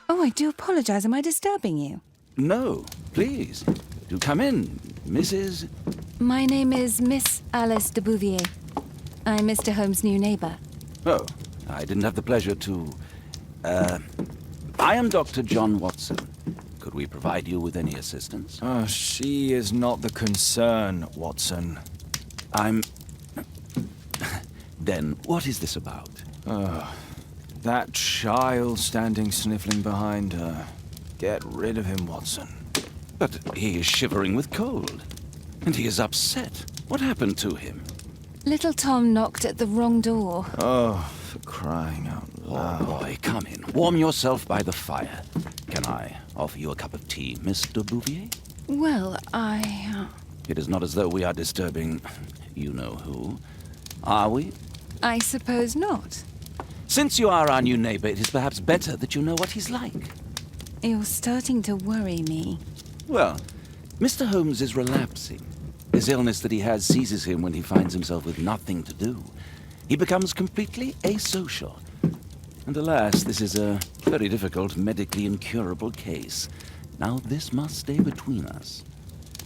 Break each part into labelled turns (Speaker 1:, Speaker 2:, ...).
Speaker 1: Oh, I do apologize. Am I disturbing you?
Speaker 2: No, please. Do come in, Mrs.
Speaker 1: My name is Miss Alice de Bouvier. I'm Mr. Holmes' new neighbor.
Speaker 2: Oh, I didn't have the pleasure to... I am Dr. John Watson. Could we provide you with any assistance?
Speaker 3: She is not the concern, Watson.
Speaker 2: I'm... Then, what is this about?
Speaker 3: That child standing sniffling behind her. Get rid of him, Watson.
Speaker 2: But he is shivering with cold. And he is upset. What happened to him?
Speaker 1: Little Tom knocked at the wrong door.
Speaker 3: Oh, for crying out loud.
Speaker 2: Oh, boy, come in. Warm yourself by the fire. Can I offer you a cup of tea, Mr. Bouvier?
Speaker 1: Well,
Speaker 2: It is not as though we are disturbing you-know-who. Are we?
Speaker 1: I suppose not.
Speaker 2: Since you are our new neighbor, it is perhaps better that you know what he's like.
Speaker 1: You're starting to worry me.
Speaker 2: Well, Mr. Holmes is relapsing. This illness that he has seizes him when he finds himself with nothing to do. He becomes completely asocial. And alas, this is a very difficult, medically incurable case. Now this must stay between us.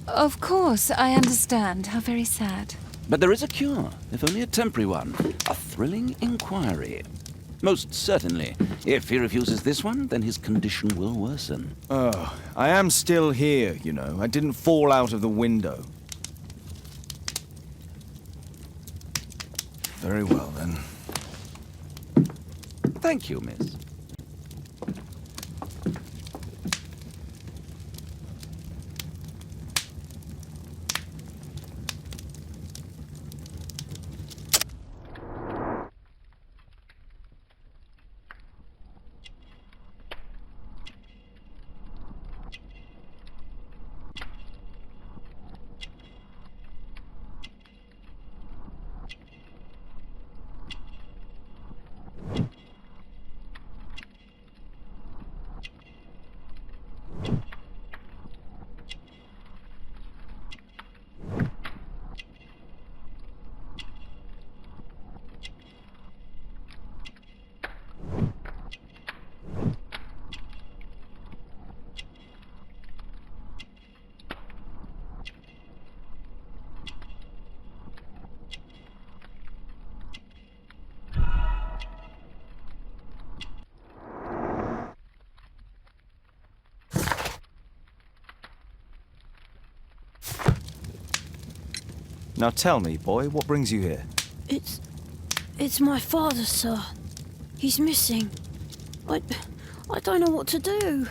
Speaker 1: Of course, I understand. How very sad.
Speaker 2: But there is a cure, if only a temporary one. A thrilling inquiry. Most certainly. If he refuses this one, then his condition will worsen.
Speaker 3: Oh, I am still here, you know. I didn't fall out of the window. Very well, then.
Speaker 2: Thank you, miss.
Speaker 3: Now tell me, boy, what brings you here?
Speaker 4: It's my father, sir. He's missing. I don't know what to do.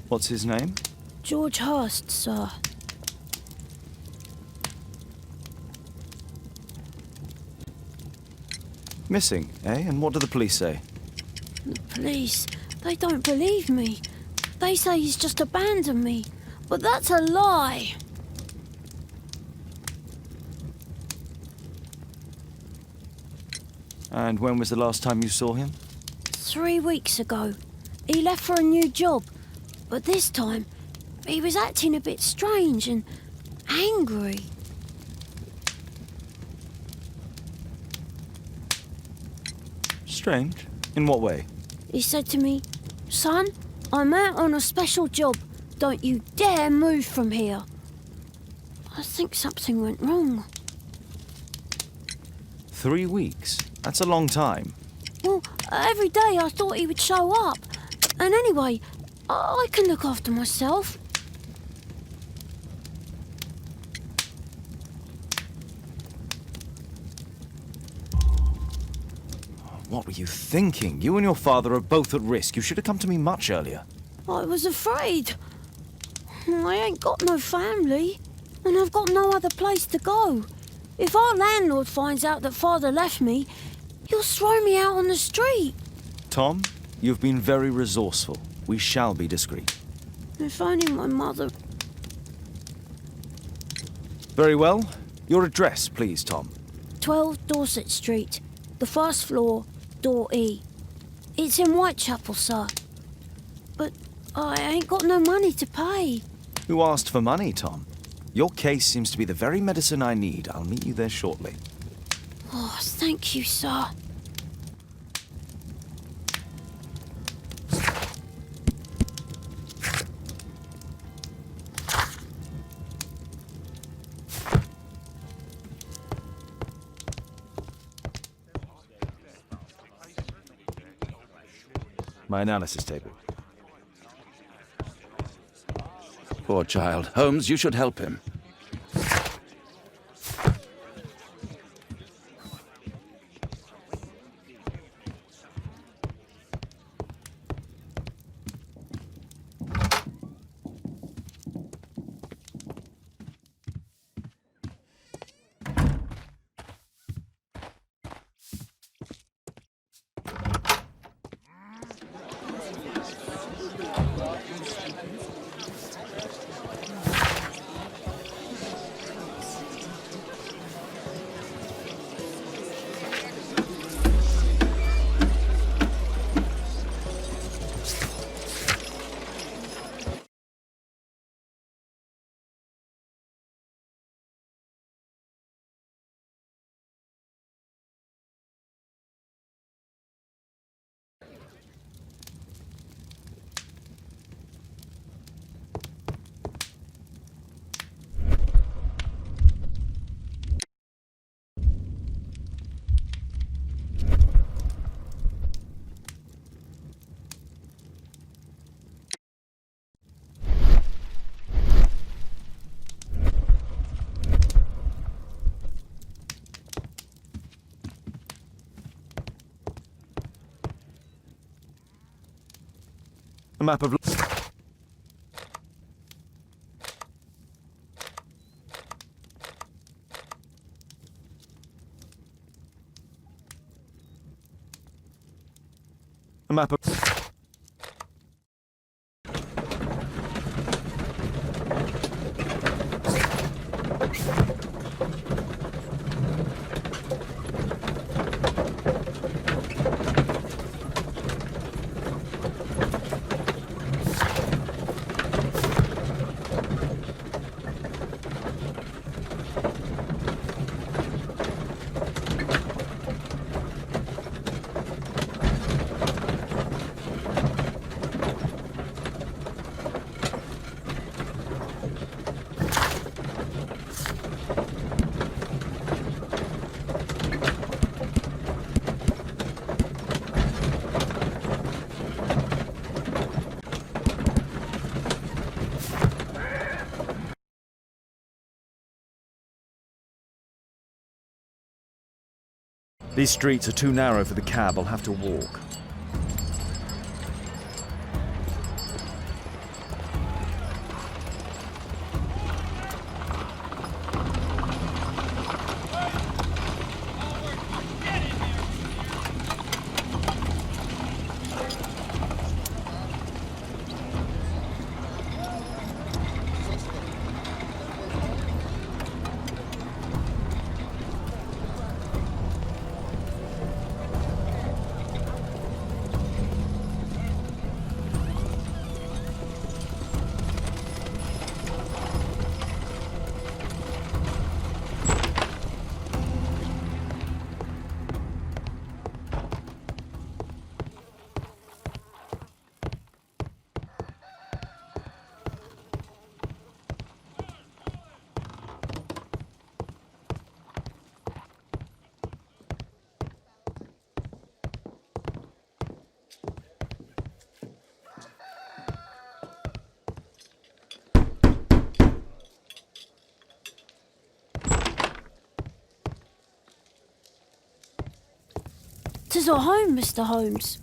Speaker 3: What's his name?
Speaker 4: George Hurst, sir.
Speaker 3: Missing, eh? And what do the police say?
Speaker 4: The police, they don't believe me. They say he's just abandoned me. But that's a lie.
Speaker 3: And when was the last time you saw him?
Speaker 4: 3 weeks ago. He left for a new job. But this time, he was acting a bit strange and angry.
Speaker 3: Strange? In what way?
Speaker 4: He said to me, "Son, I'm out on a special job. Don't you dare move from here." I think something went wrong.
Speaker 3: 3 weeks? That's a long time.
Speaker 4: Well, every day I thought he would show up. And anyway, I can look after myself.
Speaker 3: What were you thinking? You and your father are both at risk. You should have come to me much earlier.
Speaker 4: I was afraid. I ain't got no family, and I've got no other place to go. If our landlord finds out that Father left me, he'll throw me out on the street.
Speaker 3: Tom, you've been very resourceful. We shall be discreet.
Speaker 4: If only my mother...
Speaker 3: Very well. Your address, please, Tom.
Speaker 4: 12 Dorset Street, the first floor, door E. It's in Whitechapel, sir. But I ain't got no money to pay.
Speaker 3: Who asked for money, Tom? Your case seems to be the very medicine I need. I'll meet you there shortly.
Speaker 4: Oh, thank you, sir.
Speaker 3: My analysis table.
Speaker 2: Poor child. Holmes, you should help him.
Speaker 3: A map of... A map of... These streets are too narrow for the cab. I'll have to walk.
Speaker 4: Tis our home, Mr. Holmes.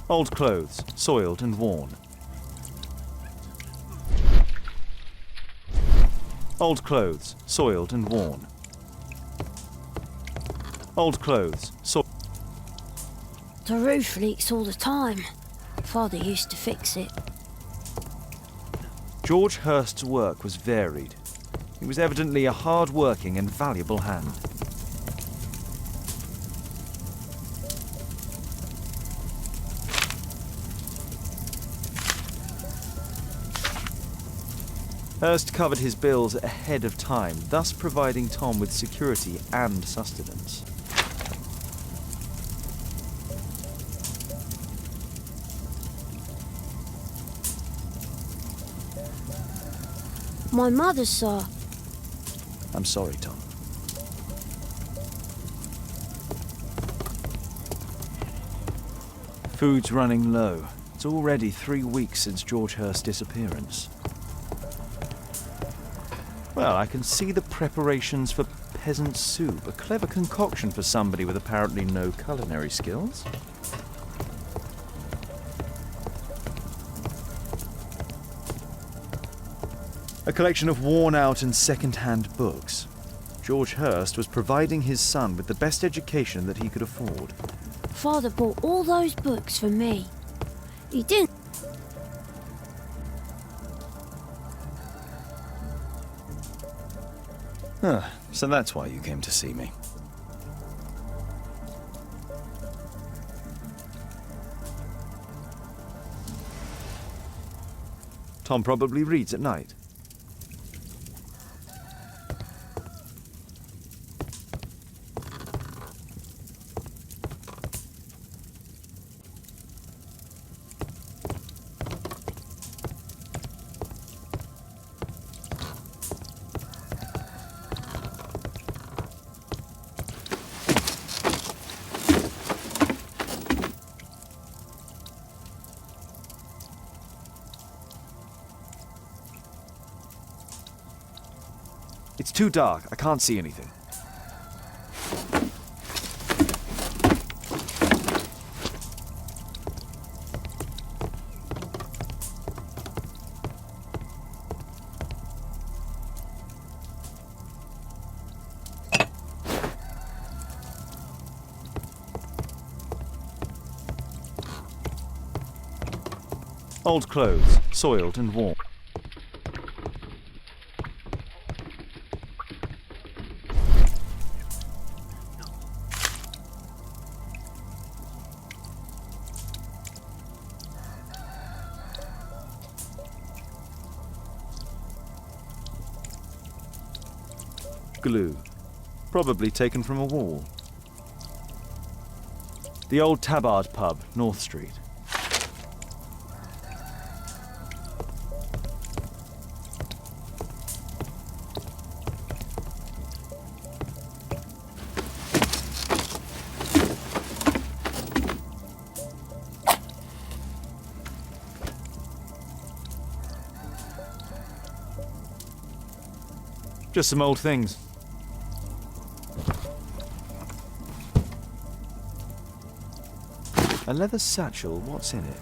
Speaker 3: Old clothes, soiled and worn. Old clothes, soiled and worn. Old clothes,
Speaker 4: The roof leaks all the time. Father used to fix it.
Speaker 3: George Hurst's work was varied. He was evidently a hard-working and valuable hand. Hurst covered his bills ahead of time, thus providing Tom with security and sustenance.
Speaker 4: My mother, sir.
Speaker 3: I'm sorry, Tom. Food's running low. It's already 3 weeks since George Hurst's disappearance. Well, I can see the preparations for peasant soup, a clever concoction for somebody with apparently no culinary skills. A collection of worn-out and second-hand books. George Hurst was providing his son with the best education that he could afford.
Speaker 4: Father bought all those books for me. He didn't.
Speaker 3: So that's why you came to see me. Tom probably reads at night. It's too dark. I can't see anything. Old clothes, soiled and worn. Glue, probably taken from a wall. The old Tabard pub, North Street. Just some old things. A leather satchel, what's in it?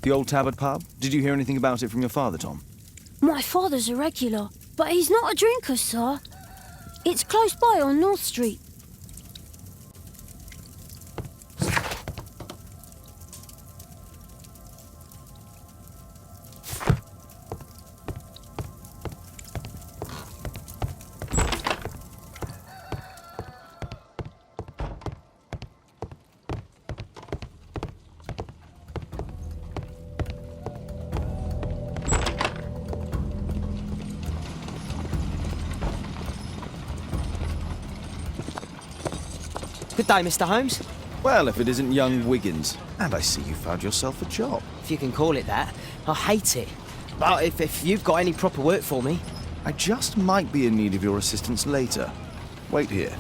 Speaker 3: The old Tabard pub? Did you hear anything about it from your father, Tom?
Speaker 4: My father's a regular, but he's not a drinker, sir. It's close by on North Street.
Speaker 5: Good day, Mr. Holmes.
Speaker 3: Well, if it isn't young Wiggins. And I see you found yourself a job.
Speaker 5: If you can call it that. I hate it. But if you've got any proper work for me...
Speaker 3: I just might be in need of your assistance later. Wait here.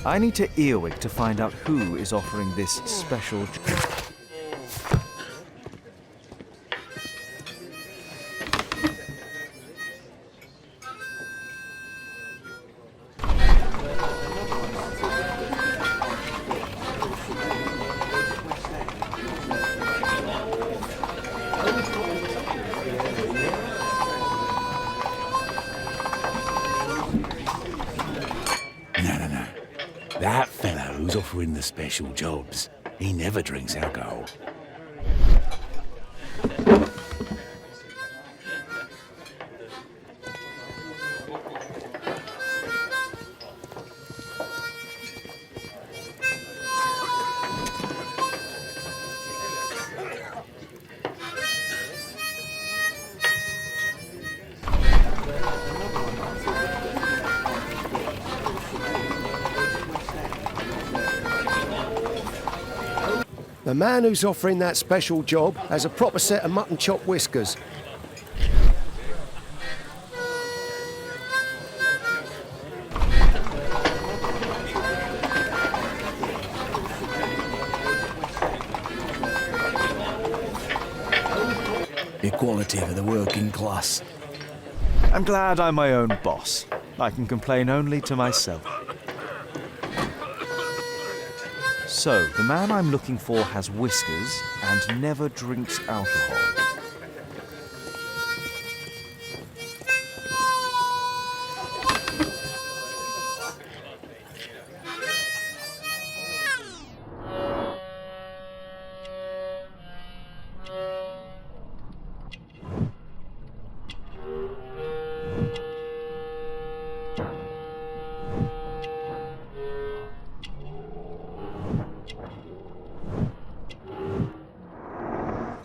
Speaker 3: I need to earwig to find out who is offering this special...
Speaker 2: No. That fellow who's offering the special jobs, he never drinks alcohol.
Speaker 6: The man who's offering that special job has a proper set of mutton chop whiskers.
Speaker 7: Equality for the working class.
Speaker 3: I'm glad I'm my own boss. I can complain only to myself. So, the man I'm looking for has whiskers and never drinks alcohol.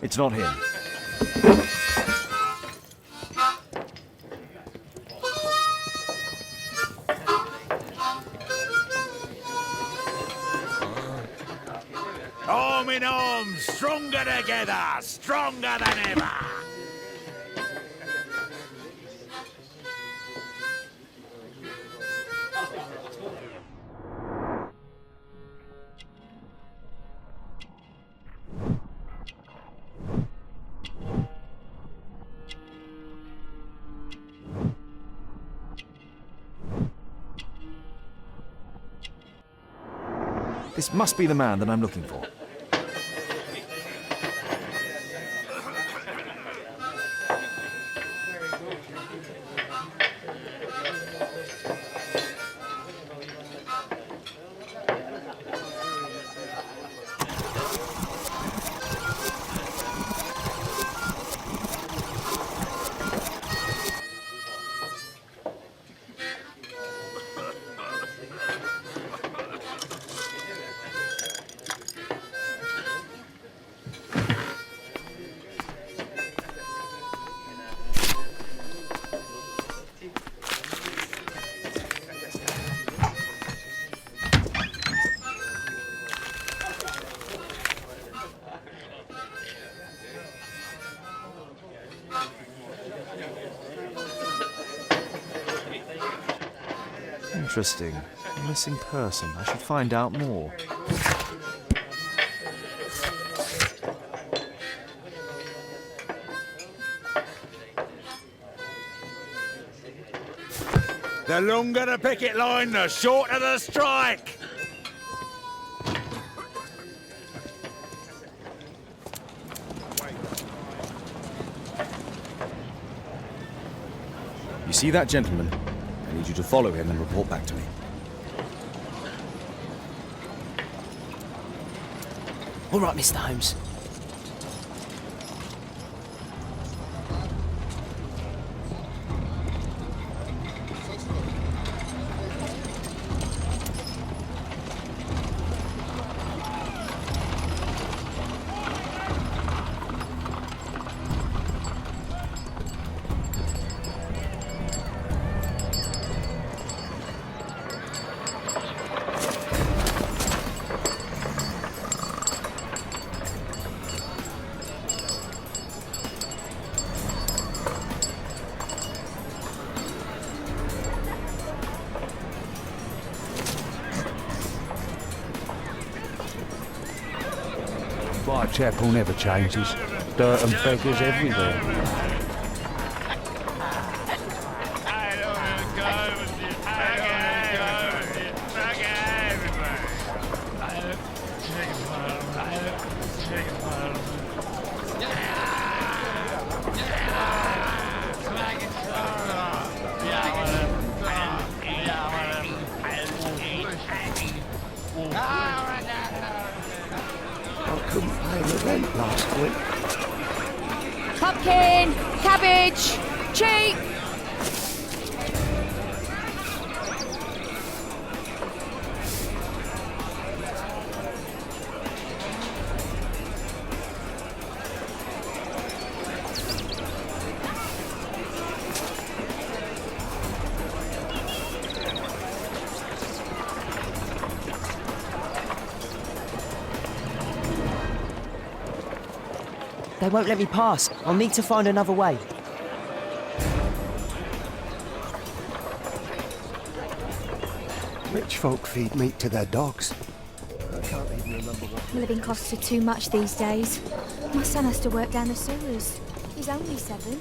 Speaker 3: It's not him.
Speaker 2: Arm in arm, stronger together, stronger than ever.
Speaker 3: This must be the man that I'm looking for. Interesting. Missing person. I should find out more.
Speaker 2: The longer the picket line, the shorter the strike.
Speaker 3: You see that gentleman? I need you to follow him and report back to me.
Speaker 5: All right, Mr. Holmes.
Speaker 8: Whitechapel never changes. Dirt and beggars everywhere.
Speaker 6: I couldn't pay the rent last week.
Speaker 1: Pumpkin, cabbage, cheek.
Speaker 5: They won't let me pass. I'll need to find another way.
Speaker 6: Rich folk feed meat to their dogs. I can't even remember what.
Speaker 9: Living costs are too much these days. My son has to work down the sewers. He's only 7.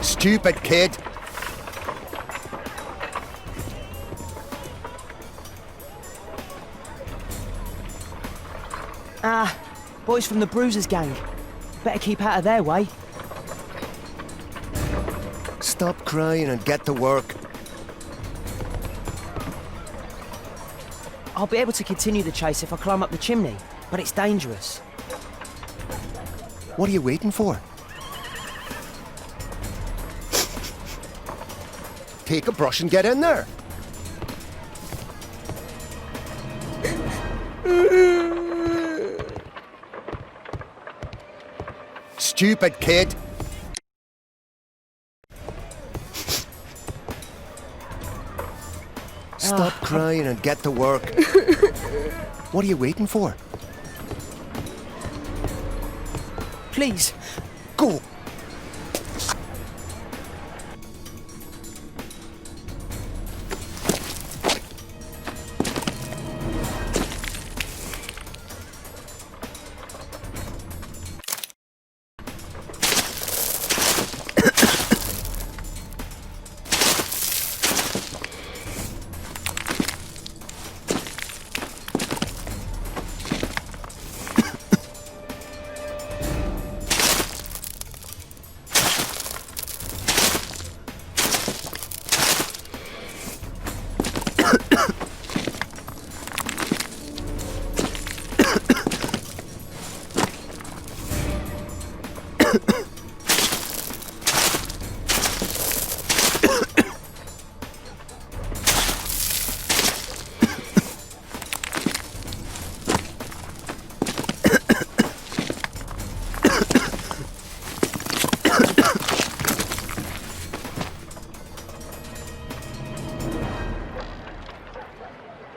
Speaker 6: Stupid kid!
Speaker 5: Ah, boys from the Bruisers gang. Better keep out of their way.
Speaker 6: Stop crying and get to work.
Speaker 5: I'll be able to continue the chase if I climb up the chimney, but it's dangerous.
Speaker 6: What are you waiting for? Take a brush and get in there. Stupid kid. Stop crying and get to work. What are you waiting for?
Speaker 5: Please.
Speaker 6: Go.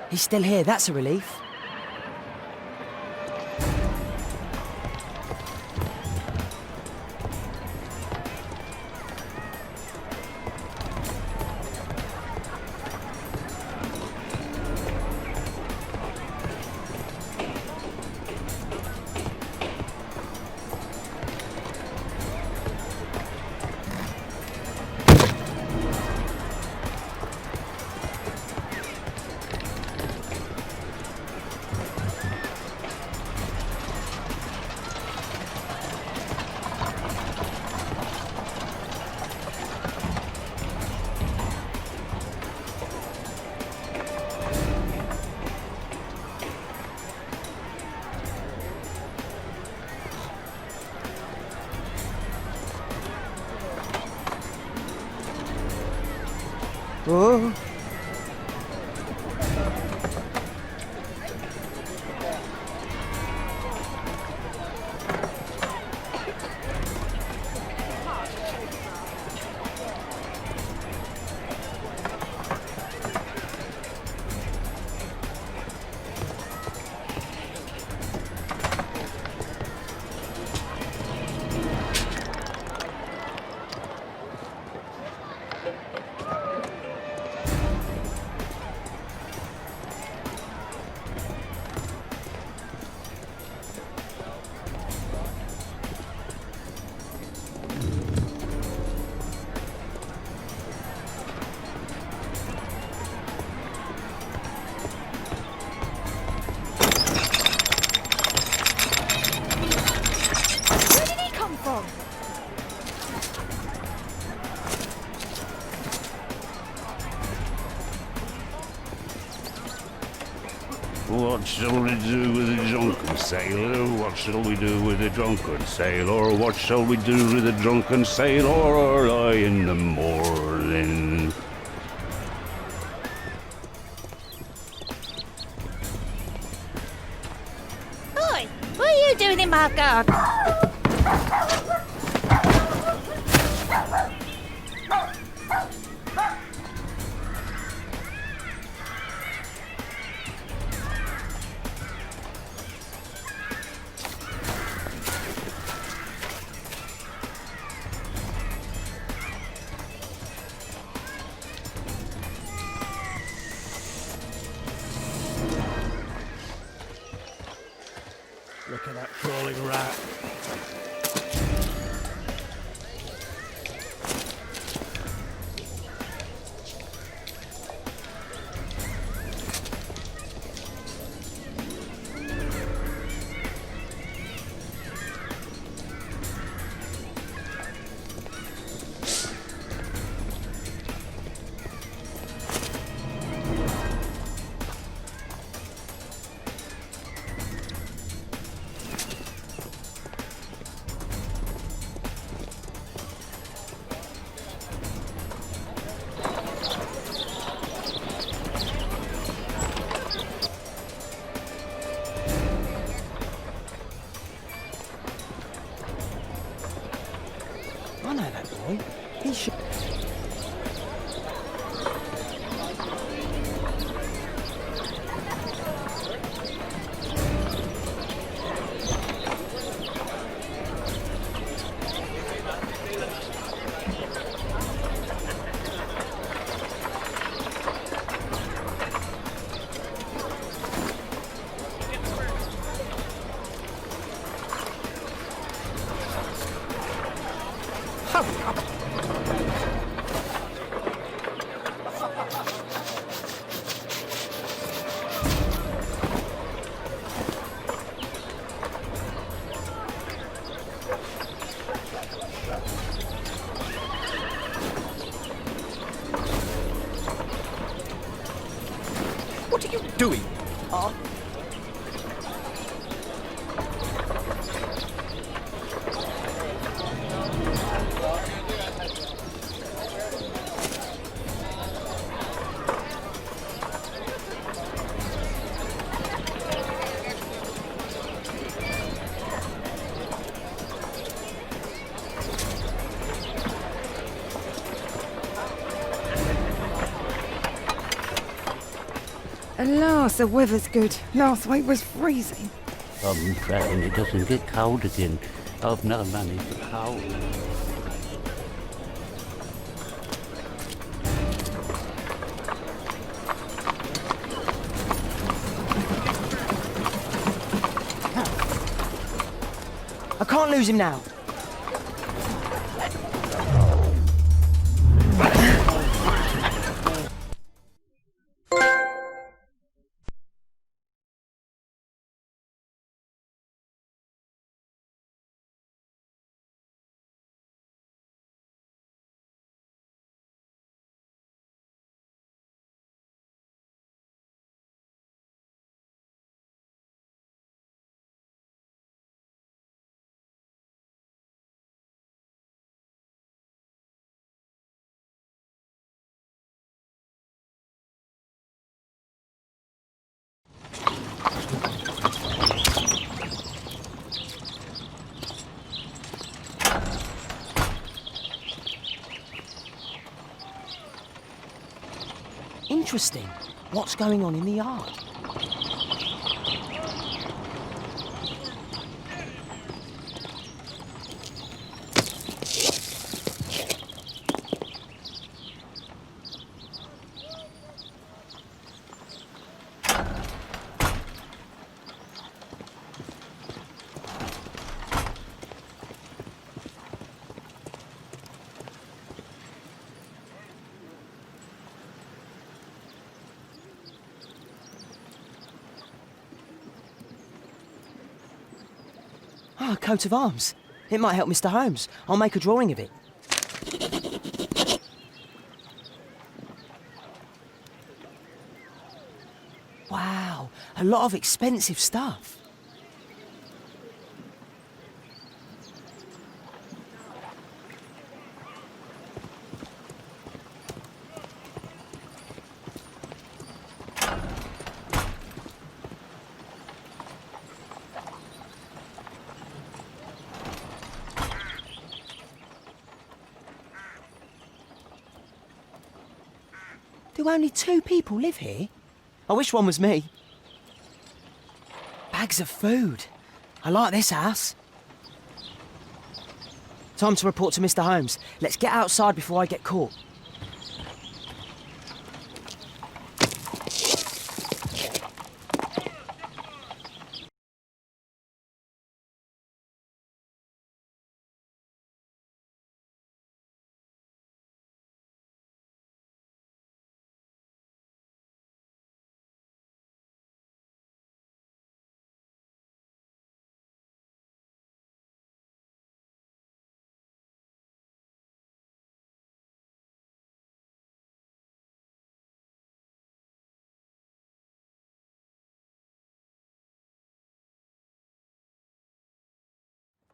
Speaker 5: He's still here, that's a relief. Oh.
Speaker 8: What shall we do with a drunken sailor? What shall we do with a drunken sailor? What shall we do with a drunken sailor early in the morning?
Speaker 10: Oi, what are you doing in my garden?
Speaker 8: Look at that crawling rat.
Speaker 5: I know that boy. He should...
Speaker 6: What are you doing?
Speaker 11: Alas, the weather's good. Last week was freezing.
Speaker 8: I'm praying it doesn't get cold again. I've no money for coal.
Speaker 5: I can't lose him now. Interesting. What's going on in the yard? Ah, a coat of arms. It might help Mr. Holmes. I'll make a drawing of it. Wow, A lot of expensive stuff. Do only 2 people live here? I wish one was me. Bags of food. I like this house. Time to report to Mr. Holmes. Let's get outside before I get caught.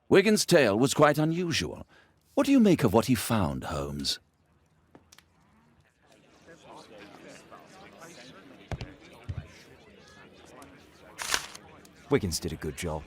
Speaker 2: Wigan's tale was quite unusual. What do you make of what he found, Holmes?
Speaker 3: Wiggins did a good job.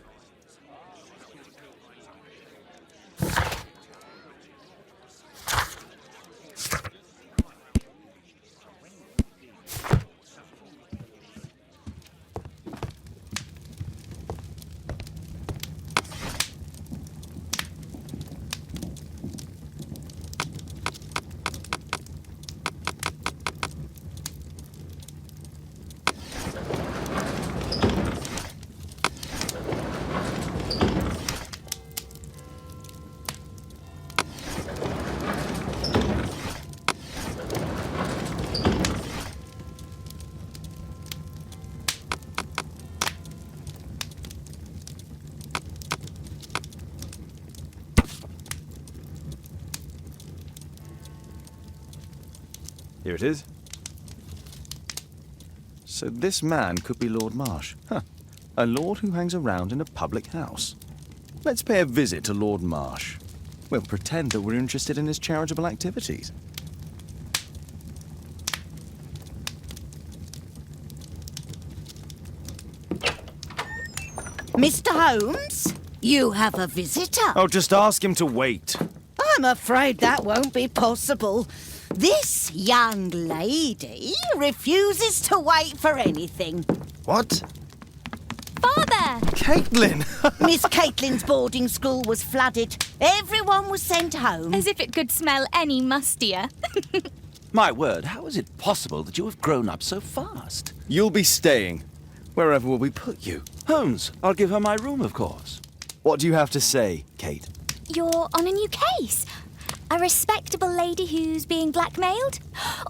Speaker 3: Here it is. So this man could be Lord Marsh. Huh. A lord who hangs around in a public house. Let's pay a visit to Lord Marsh. We'll pretend that we're interested in his charitable activities.
Speaker 10: Mr. Holmes, you have a visitor.
Speaker 3: Oh, just ask him to wait.
Speaker 10: I'm afraid that won't be possible. This young lady refuses to wait for anything.
Speaker 3: What?
Speaker 9: Father!
Speaker 3: Caitlin!
Speaker 10: Miss Caitlin's boarding school was flooded. Everyone was sent home.
Speaker 9: As if it could smell any mustier.
Speaker 2: My word, how is it possible that you have grown up so fast?
Speaker 3: You'll be staying. Wherever will we put you?
Speaker 2: Holmes, I'll give her my room, of course.
Speaker 3: What do you have to say, Kate?
Speaker 9: You're on a new case. A respectable lady who's being blackmailed?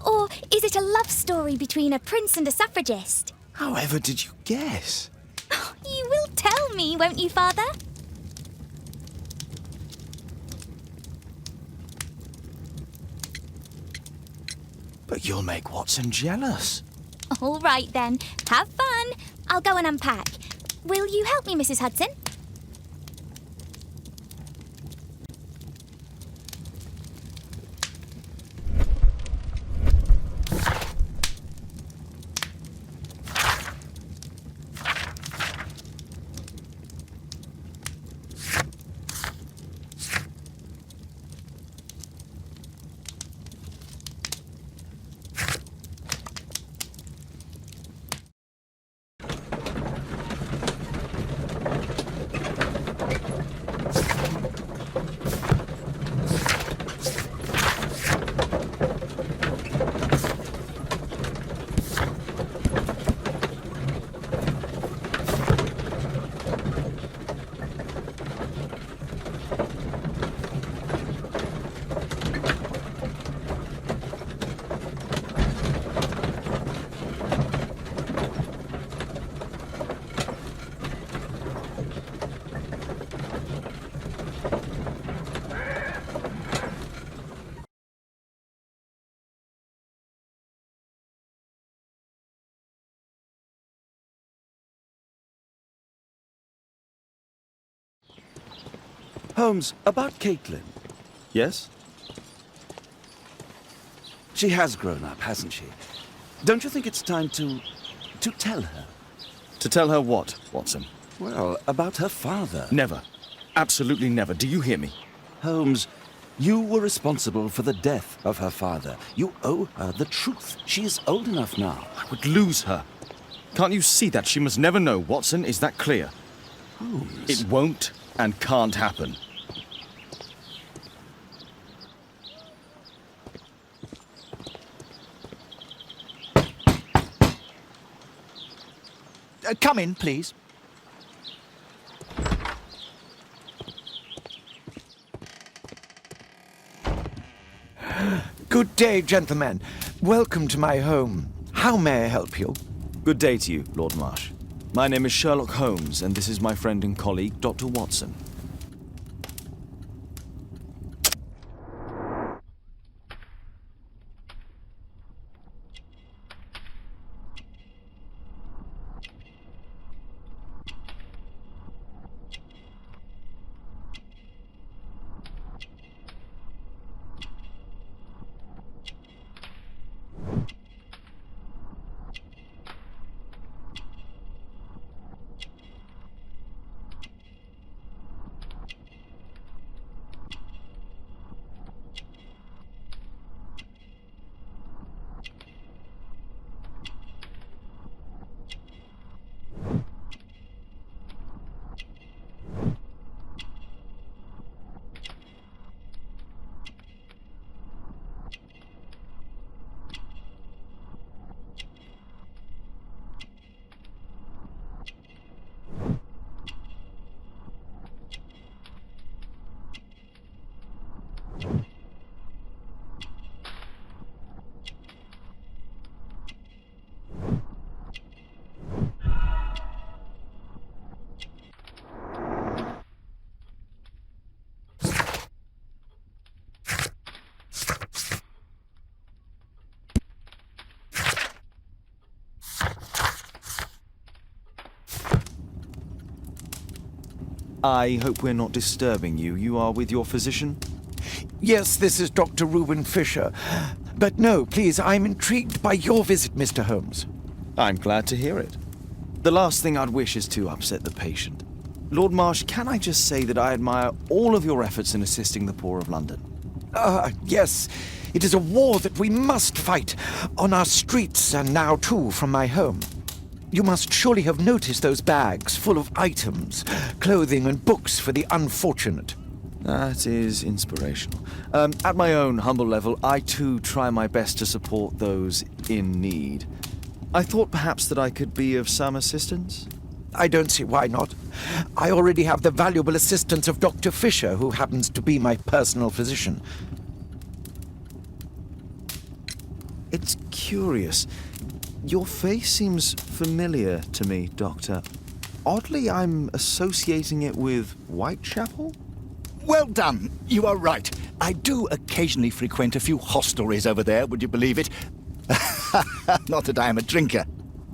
Speaker 9: Or is it a love story between a prince and a suffragist?
Speaker 3: However did you guess?
Speaker 9: You will tell me, won't you, Father?
Speaker 3: But you'll make Watson jealous.
Speaker 9: All right, then. Have fun. I'll go and unpack. Will you help me, Mrs. Hudson?
Speaker 2: Holmes, about Caitlin.
Speaker 3: Yes?
Speaker 2: She has grown up, hasn't she? Don't you think it's time to tell her?
Speaker 3: To tell her what, Watson?
Speaker 2: Well, about her father.
Speaker 3: Never. Absolutely never. Do you hear me?
Speaker 2: Holmes, you were responsible for the death of her father. You owe her the truth. She is old enough now.
Speaker 3: I would lose her. Can't you see that? She must never know, Watson. Is that clear?
Speaker 2: Holmes.
Speaker 3: It won't and can't happen.
Speaker 12: Come in, please.
Speaker 6: Good day, gentlemen. Welcome to my home. How may I help you?
Speaker 3: Good day to you, Lord Marsh. My name is Sherlock Holmes, and this is my friend and colleague, Dr. Watson. I hope we're not disturbing you. You are with your physician?
Speaker 6: Yes, this is Dr. Reuben Fisher. But no, please, I'm intrigued by your visit, Mr. Holmes.
Speaker 3: I'm glad to hear it. The last thing I'd wish is to upset the patient. Lord Marsh, can I just say that I admire all of your efforts in assisting the poor of London?
Speaker 6: Yes. It is a war that we must fight, on our streets and now, too, from my home. You must surely have noticed those bags full of items, clothing and books for the unfortunate.
Speaker 3: That is inspirational. At my own humble level, I too try my best to support those in need. I thought perhaps that I could be of some assistance?
Speaker 6: I don't see why not. I already have the valuable assistance of Dr. Fisher, who happens to be my personal physician.
Speaker 3: It's curious. Your face seems familiar to me, Doctor. Oddly, I'm associating it with Whitechapel?
Speaker 12: Well done. You are right. I do occasionally frequent a few hostelries over there, would you believe it? Not that I am a drinker.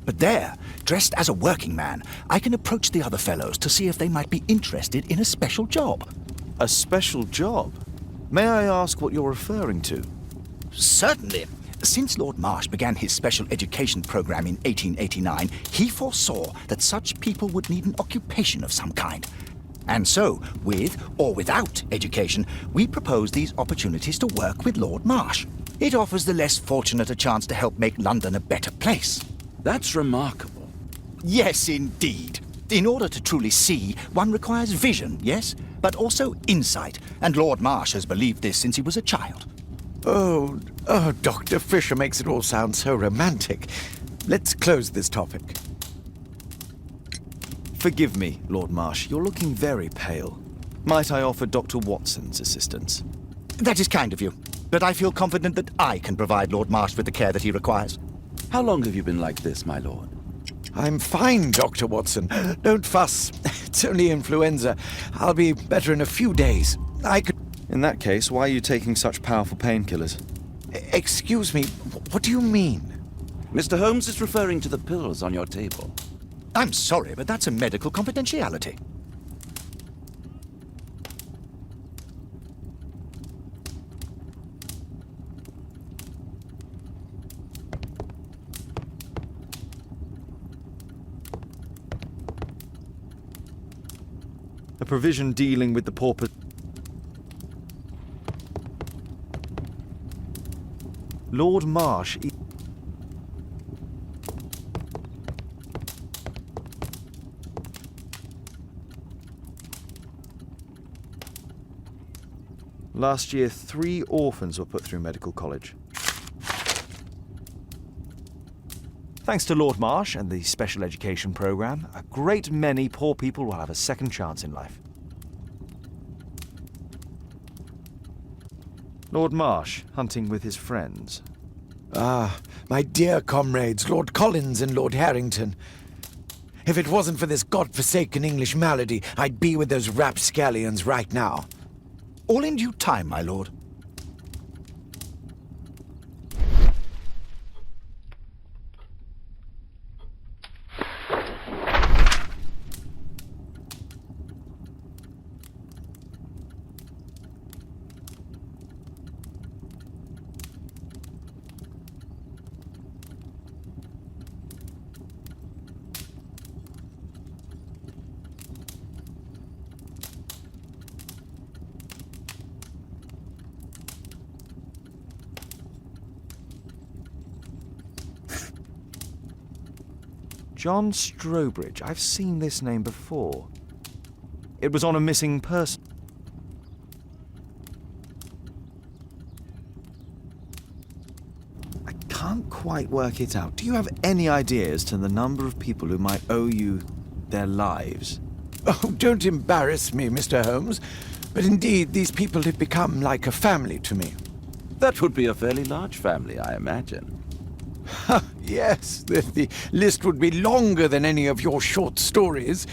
Speaker 12: But there, dressed as a working man, I can approach the other fellows to see if they might be interested in a special job.
Speaker 3: A special job? May I ask what you're referring to?
Speaker 12: Certainly. Since Lord Marsh began his special education program in 1889, he foresaw that such people would need an occupation of some kind. And so, with or without education, we propose these opportunities to work with Lord Marsh. It offers the less fortunate a chance to help make London a better place.
Speaker 2: That's remarkable.
Speaker 12: Yes, indeed. In order to truly see, one requires vision, yes, but also insight. And Lord Marsh has believed this since he was a child.
Speaker 6: Oh, Dr. Fisher makes it all sound so romantic. Let's close this topic.
Speaker 3: Forgive me, Lord Marsh. You're looking very pale. Might I offer Dr. Watson's assistance?
Speaker 12: That is kind of you, but I feel confident that I can provide Lord Marsh with the care that he requires.
Speaker 2: How long have you been like this, my lord?
Speaker 6: I'm fine, Dr. Watson. Don't fuss. It's only influenza. I'll be better in a few days. I could...
Speaker 3: In that case, why are you taking such powerful painkillers?
Speaker 6: Excuse me, what do you mean?
Speaker 2: Mr. Holmes is referring to the pills on your table.
Speaker 12: I'm sorry, but that's a medical confidentiality.
Speaker 3: provision dealing with the pauper. Lord Marsh. Last year, 3 orphans were put through medical college. Thanks to Lord Marsh and the special education program, a great many poor people will have a second chance in life. Lord Marsh, hunting with his friends.
Speaker 6: Ah, my dear comrades, Lord Collins and Lord Harrington. If it wasn't for this godforsaken English malady, I'd be with those rapscallions right now.
Speaker 12: All in due time, my lord.
Speaker 3: John Strobridge. I've seen this name before. It was on a missing person. I can't quite work it out. Do you have any idea as to the number of people who might owe you their lives?
Speaker 6: Oh, don't embarrass me, Mr. Holmes. But indeed, these people have become like a family to me.
Speaker 2: That would be a fairly large family, I imagine.
Speaker 6: Yes, the list would be longer than any of your short stories.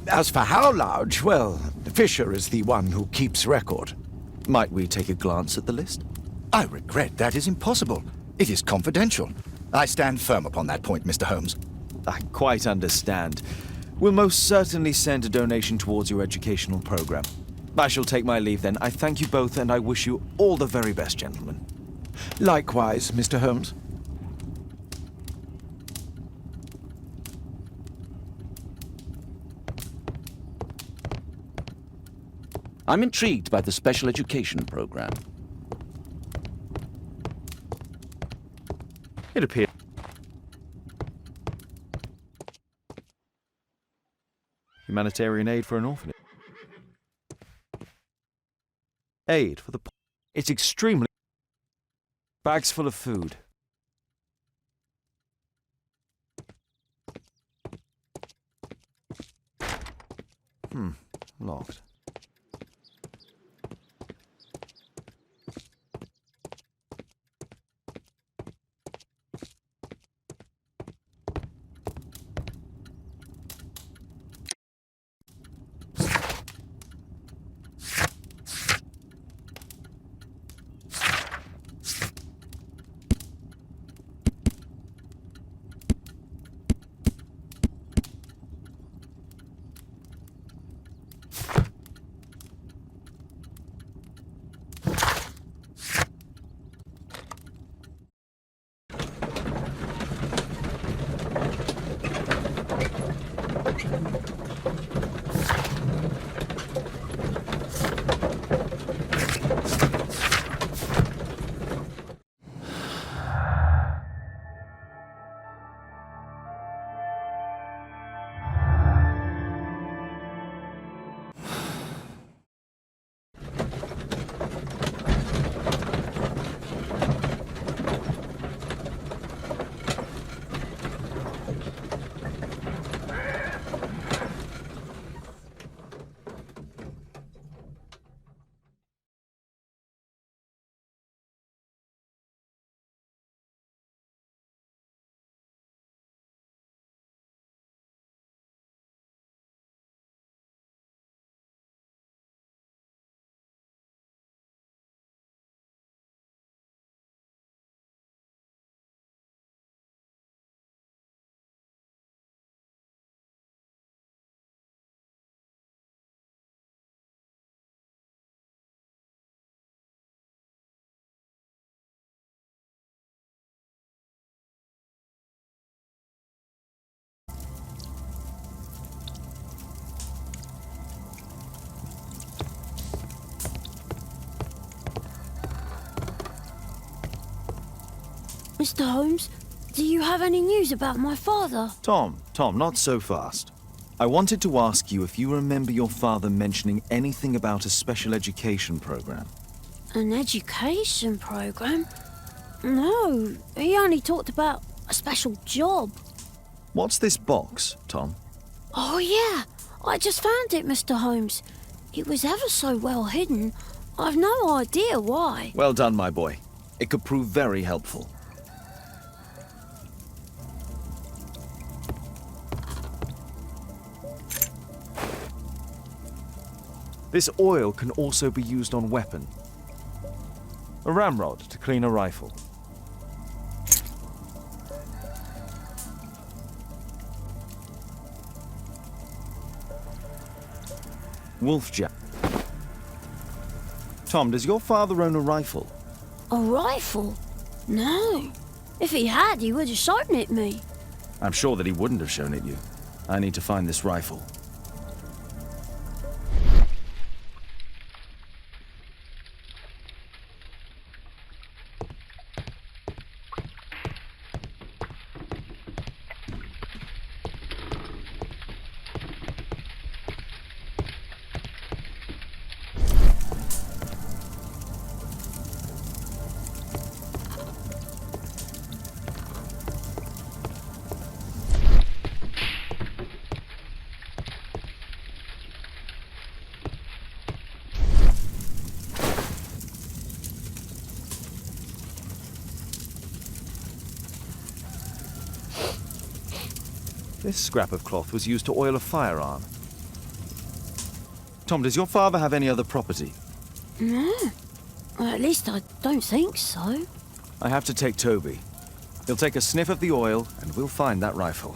Speaker 6: As for how large, well, Fisher is the one who keeps record.
Speaker 3: Might we take a glance at the list?
Speaker 12: I regret that is impossible. It is confidential. I stand firm upon that point, Mr. Holmes.
Speaker 3: I quite understand. We'll most certainly send a donation towards your educational program. I shall take my leave then. I thank you both and I wish you all the very best, gentlemen.
Speaker 6: Likewise, Mr. Holmes.
Speaker 2: I'm intrigued by the special education program.
Speaker 3: It appears. Humanitarian aid for an orphanage. Aid for the poor. It's extremely. Bags full of food. Locked.
Speaker 4: Mr. Holmes, do you have any news about my father?
Speaker 3: Tom, not so fast. I wanted to ask you if you remember your father mentioning anything about a special education program.
Speaker 4: An education program? No, he only talked about a special job.
Speaker 3: What's this box, Tom?
Speaker 4: Oh yeah, I just found it, Mr. Holmes. It was ever so well hidden. I've no idea why.
Speaker 3: Well done, my boy. It could prove very helpful. This oil can also be used on weapon. A ramrod to clean a rifle. Wolfjack. Tom, does your father own a rifle?
Speaker 4: A rifle? No. If he had, he would have shown it me.
Speaker 3: I'm sure that he wouldn't have shown it you. I need to find this rifle. This scrap of cloth was used to oil a firearm. Tom, does your father have any other property?
Speaker 4: No. At least I don't think so.
Speaker 3: I have to take Toby. He'll take a sniff of the oil, and we'll find that rifle.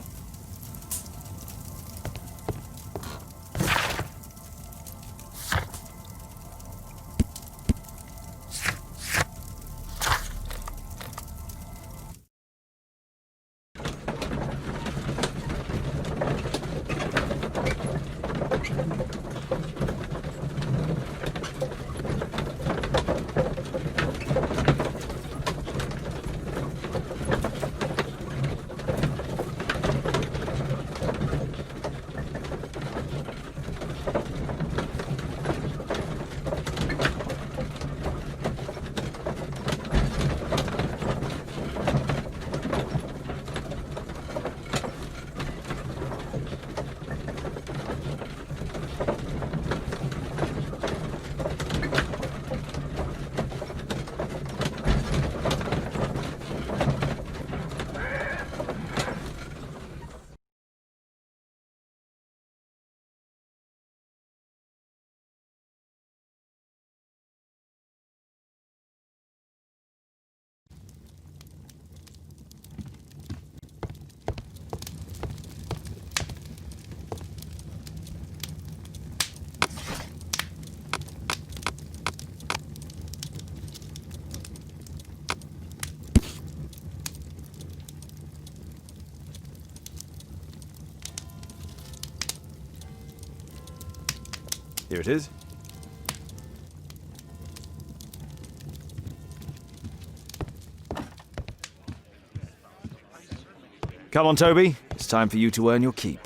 Speaker 3: Here it is. Come on, Toby. It's time for you to earn your keep.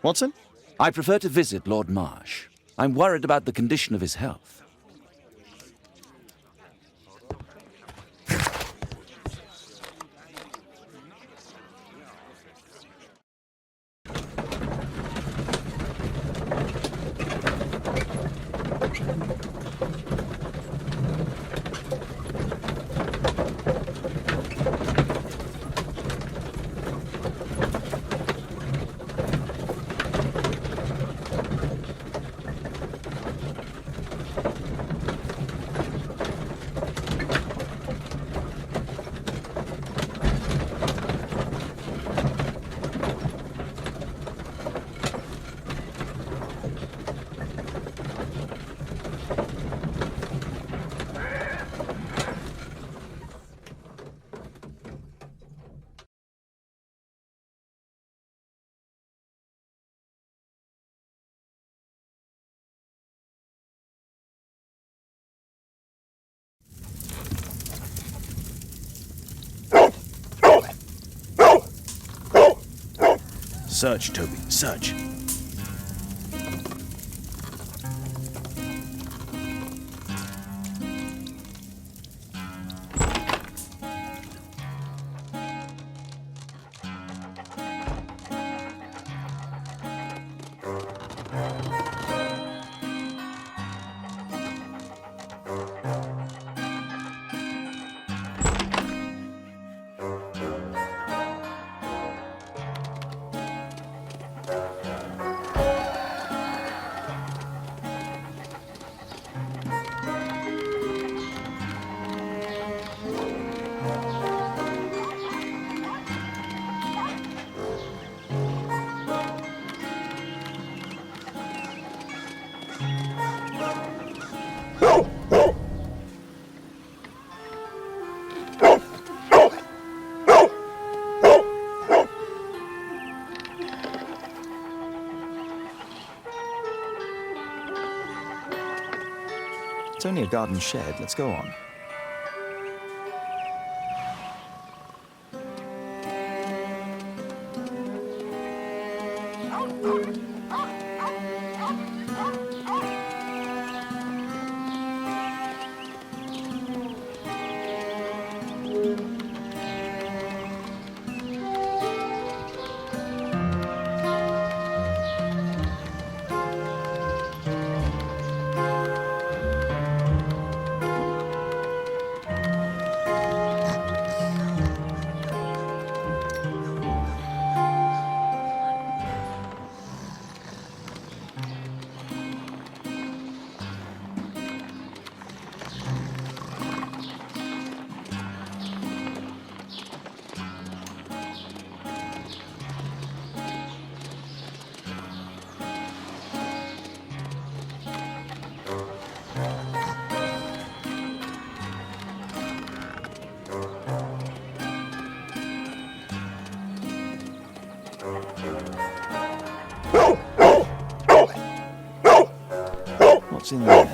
Speaker 3: Watson?
Speaker 2: I prefer to visit Lord Marsh. I'm worried about the condition of his health.
Speaker 7: Search, Toby, search.
Speaker 3: It's only a garden shed. Let's go on. What's in there?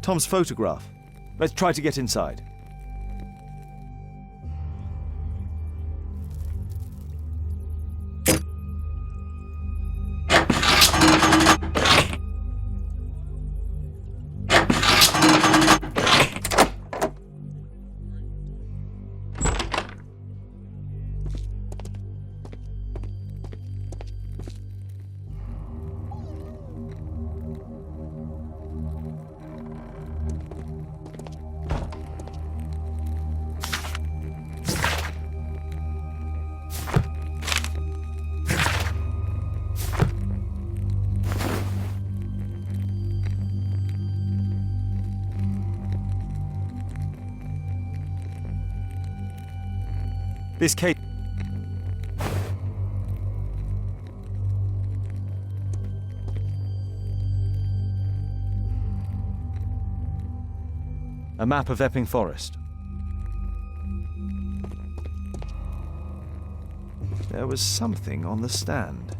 Speaker 3: Tom's photograph. Let's try to get inside. This case. A map of Epping Forest. There was something on the stand.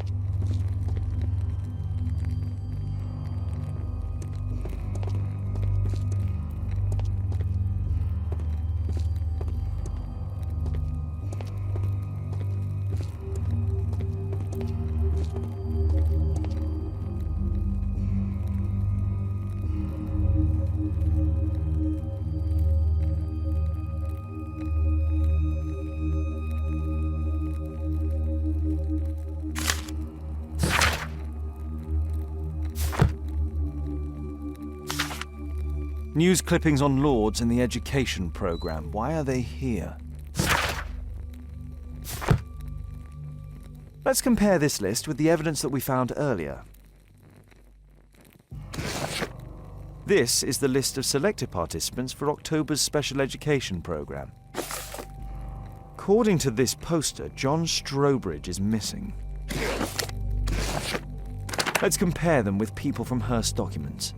Speaker 3: News clippings on lords in the education program. Why are they here? Let's compare this list with the evidence that we found earlier. This is the list of selected participants for October's special education program. According to this poster, John Strobridge is missing. Let's compare them with people from Hearst documents.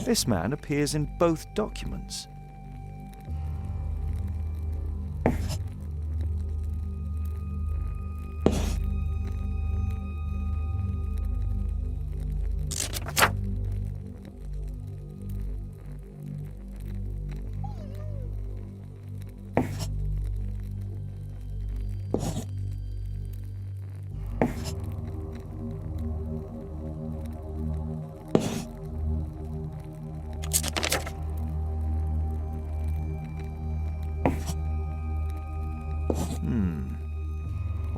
Speaker 3: This man appears in both documents.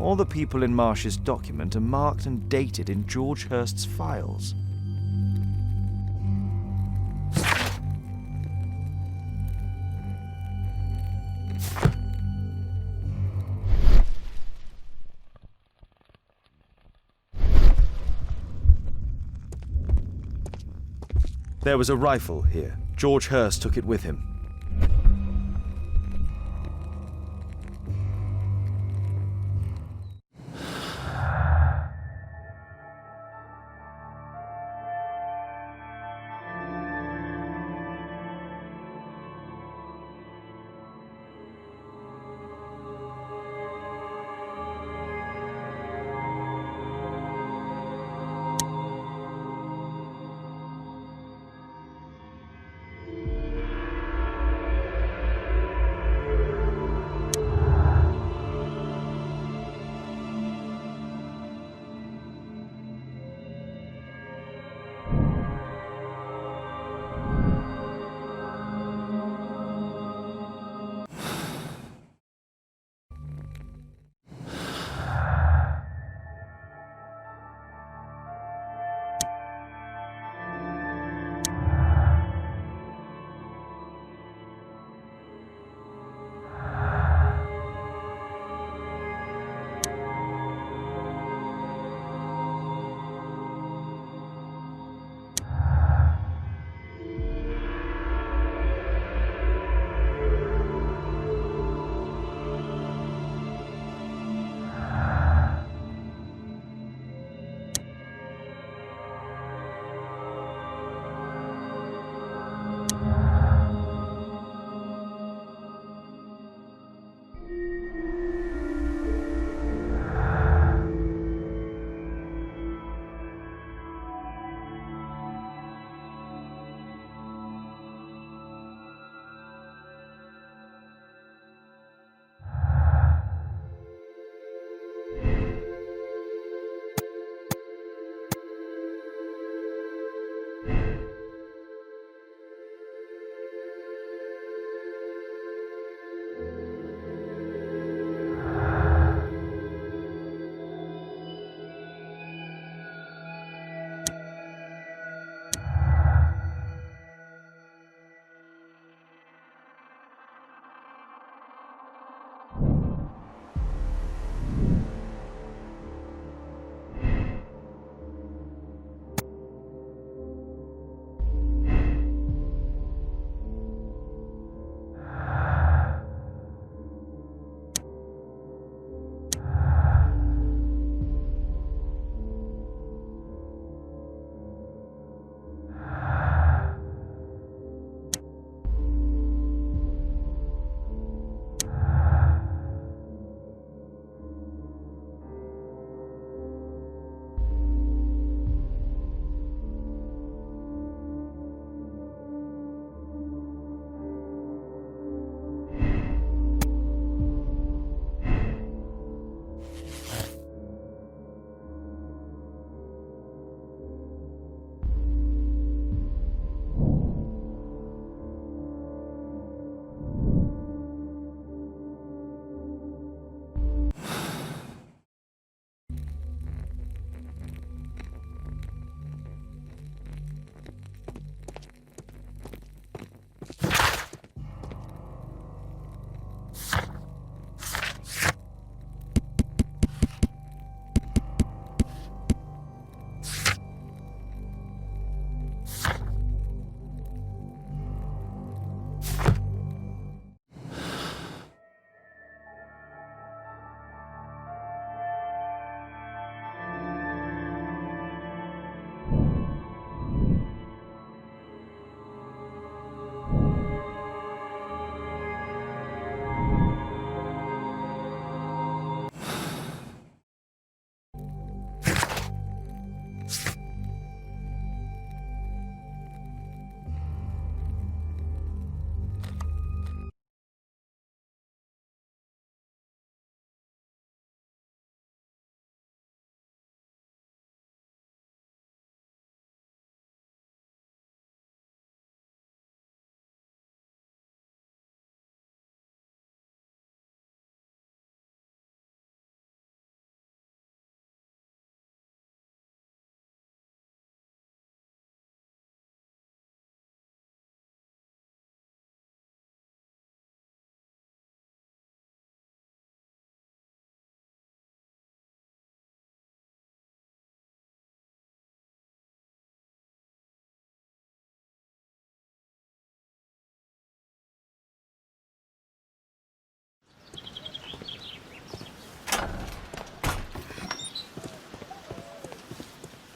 Speaker 3: All the people in Marsh's document are marked and dated in George Hurst's files. There was a rifle here. George Hurst took it with him.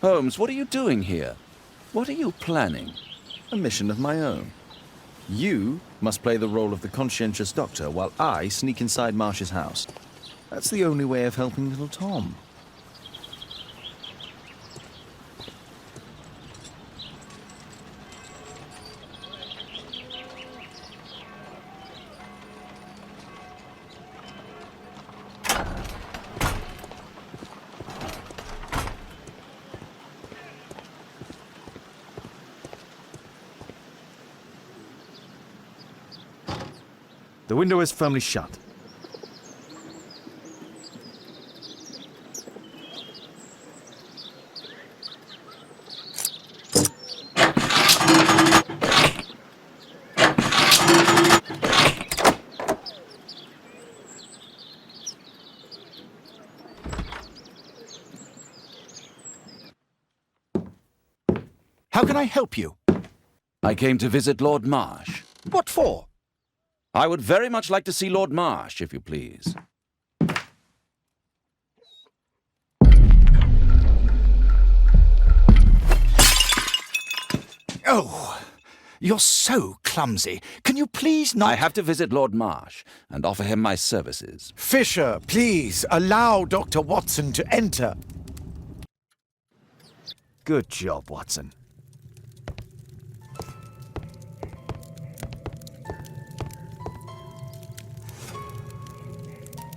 Speaker 2: Holmes, what are you doing here? What are you planning?
Speaker 3: A mission of my own. You must play the role of the conscientious doctor while I sneak inside Marsh's house. That's the only way of helping little Tom. The window is firmly shut.
Speaker 12: How can I help you?
Speaker 2: I came to visit Lord Marsh.
Speaker 12: What for?
Speaker 2: I would very much like to see Lord Marsh, if you please.
Speaker 12: Oh, you're so clumsy. Can you please not...
Speaker 2: I have to visit Lord Marsh and offer him my services.
Speaker 6: Fisher, please allow Dr. Watson to enter.
Speaker 3: Good job, Watson.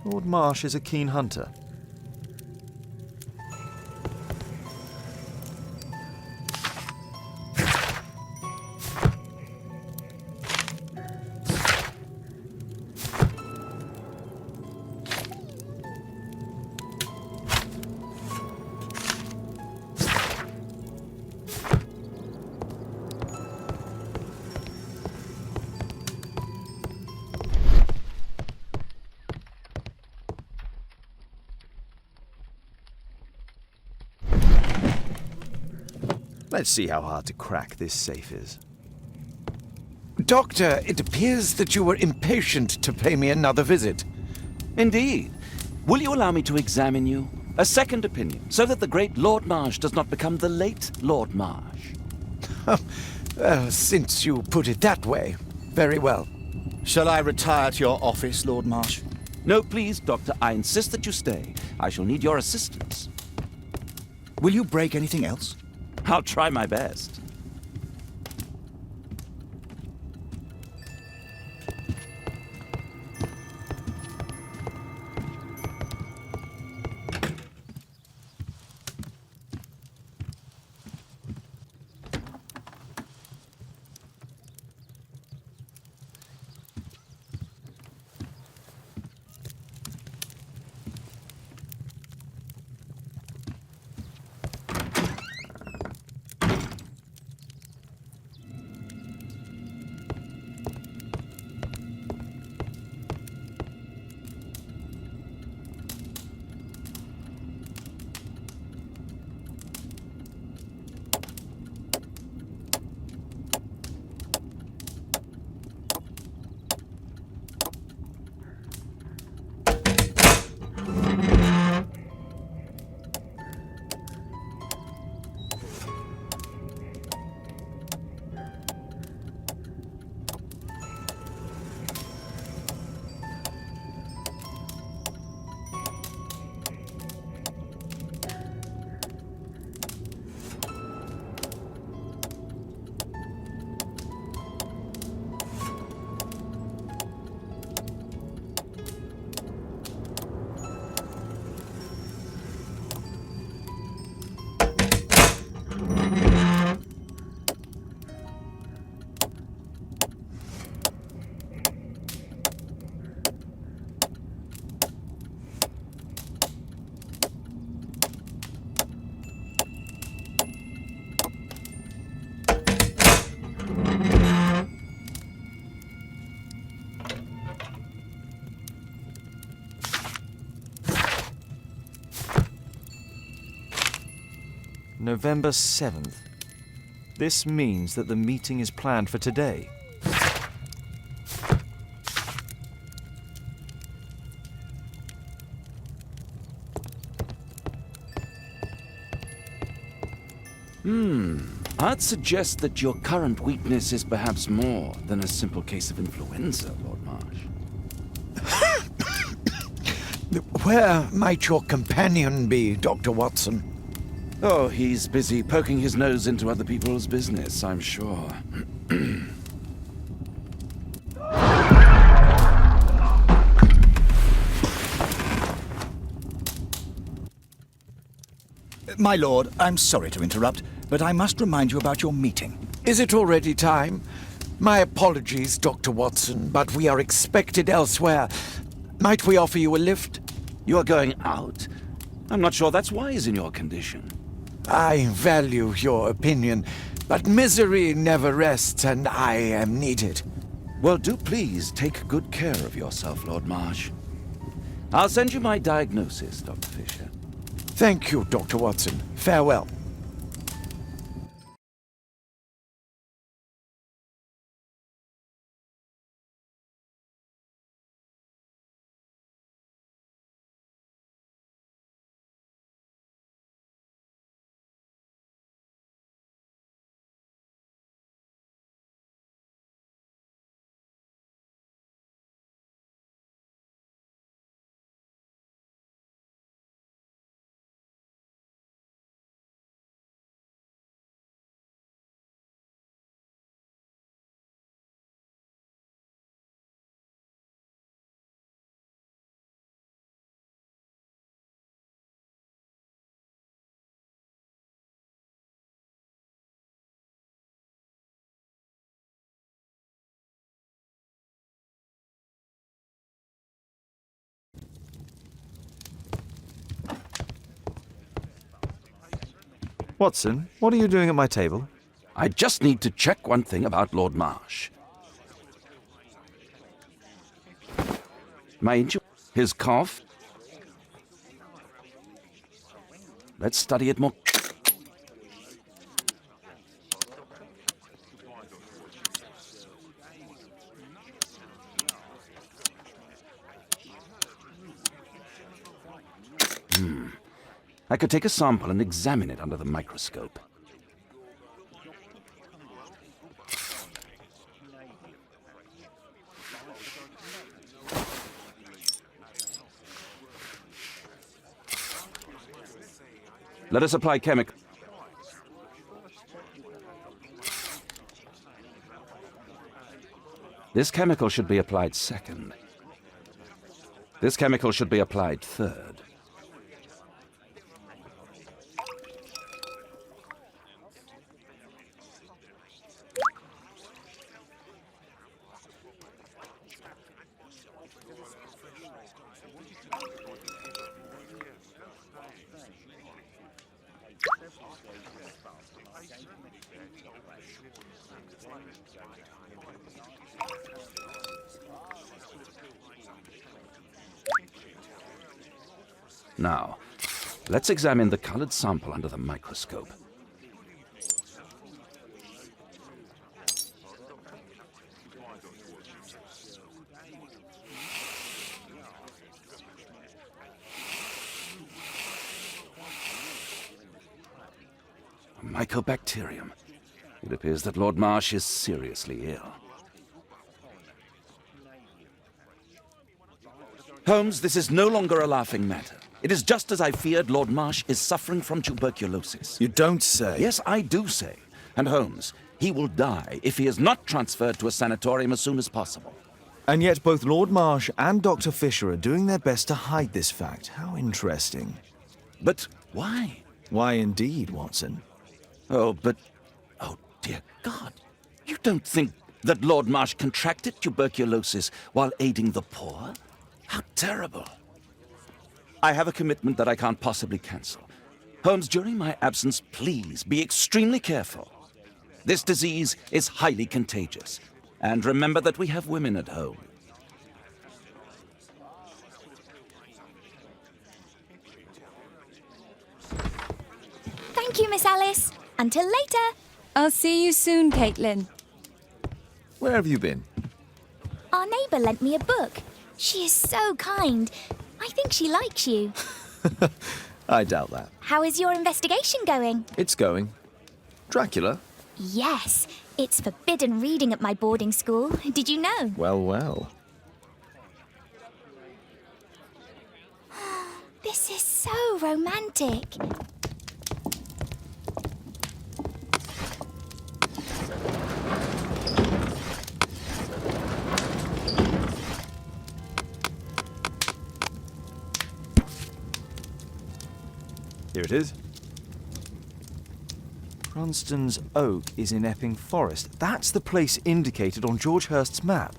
Speaker 3: Lord Marsh is a keen hunter. Let's see how hard to crack this safe is.
Speaker 6: Doctor, it appears that you were impatient to pay me another visit.
Speaker 2: Indeed. Will you allow me to examine you? A second opinion, so that the great Lord Marsh does not become the late Lord Marsh.
Speaker 6: Well, since you put it that way, very well.
Speaker 12: Shall I retire to your office, Lord Marsh?
Speaker 2: No, please, Doctor. I insist that you stay. I shall need your assistance.
Speaker 12: Will you break anything else?
Speaker 2: I'll try my best.
Speaker 3: November 7th. This means that the meeting is planned for today.
Speaker 2: I'd suggest that your current weakness is perhaps more than a simple case of influenza, Lord Marsh.
Speaker 6: Where might your companion be, Dr. Watson?
Speaker 2: Oh, he's busy poking his nose into other people's business, I'm sure.
Speaker 12: My lord, I'm sorry to interrupt, but I must remind you about your meeting.
Speaker 6: Is it already time? My apologies, Dr. Watson, but we are expected elsewhere. Might we offer you a lift?
Speaker 2: You are going out? I'm not sure that's wise in your condition.
Speaker 6: I value your opinion, but misery never rests, and I am needed.
Speaker 2: Well, do please take good care of yourself, Lord Marsh. I'll send you my diagnosis, Dr. Fisher.
Speaker 6: Thank you, Dr. Watson. Farewell.
Speaker 3: Watson, what are you doing at my table?
Speaker 2: I just need to check one thing about Lord Marsh. His cough. Let's study it more. I could take a sample and examine it under the microscope. Let us apply chemical. This chemical should be applied second. This chemical should be applied third. Now, let's examine the colored sample under the microscope. A mycobacterium. It appears that Lord Marsh is seriously ill. Holmes, this is no longer a laughing matter. It is just as I feared. Lord Marsh is suffering from tuberculosis.
Speaker 3: You don't say.
Speaker 2: Yes, I do say. And Holmes, he will die if he is not transferred to a sanatorium as soon as possible.
Speaker 3: And yet both Lord Marsh and Dr. Fisher are doing their best to hide this fact. How interesting.
Speaker 2: But why?
Speaker 3: Why indeed, Watson?
Speaker 2: Oh, dear God. You don't think that Lord Marsh contracted tuberculosis while aiding the poor? How terrible. I have a commitment that I can't possibly cancel. Holmes, during my absence, please be extremely careful. This disease is highly contagious. And remember that we have women at home.
Speaker 9: Thank you, Miss Alice. Until later.
Speaker 1: I'll see you soon, Caitlin.
Speaker 3: Where have you been?
Speaker 9: Our neighbour lent me a book. She is so kind. I think she likes you.
Speaker 3: I doubt that.
Speaker 9: How is your investigation going?
Speaker 3: It's going. Dracula?
Speaker 9: Yes, it's forbidden reading at my boarding school. Did you know?
Speaker 3: Well, well.
Speaker 9: This is so romantic.
Speaker 3: Here it is. Cranston's Oak is in Epping Forest. That's the place indicated on George Hurst's map.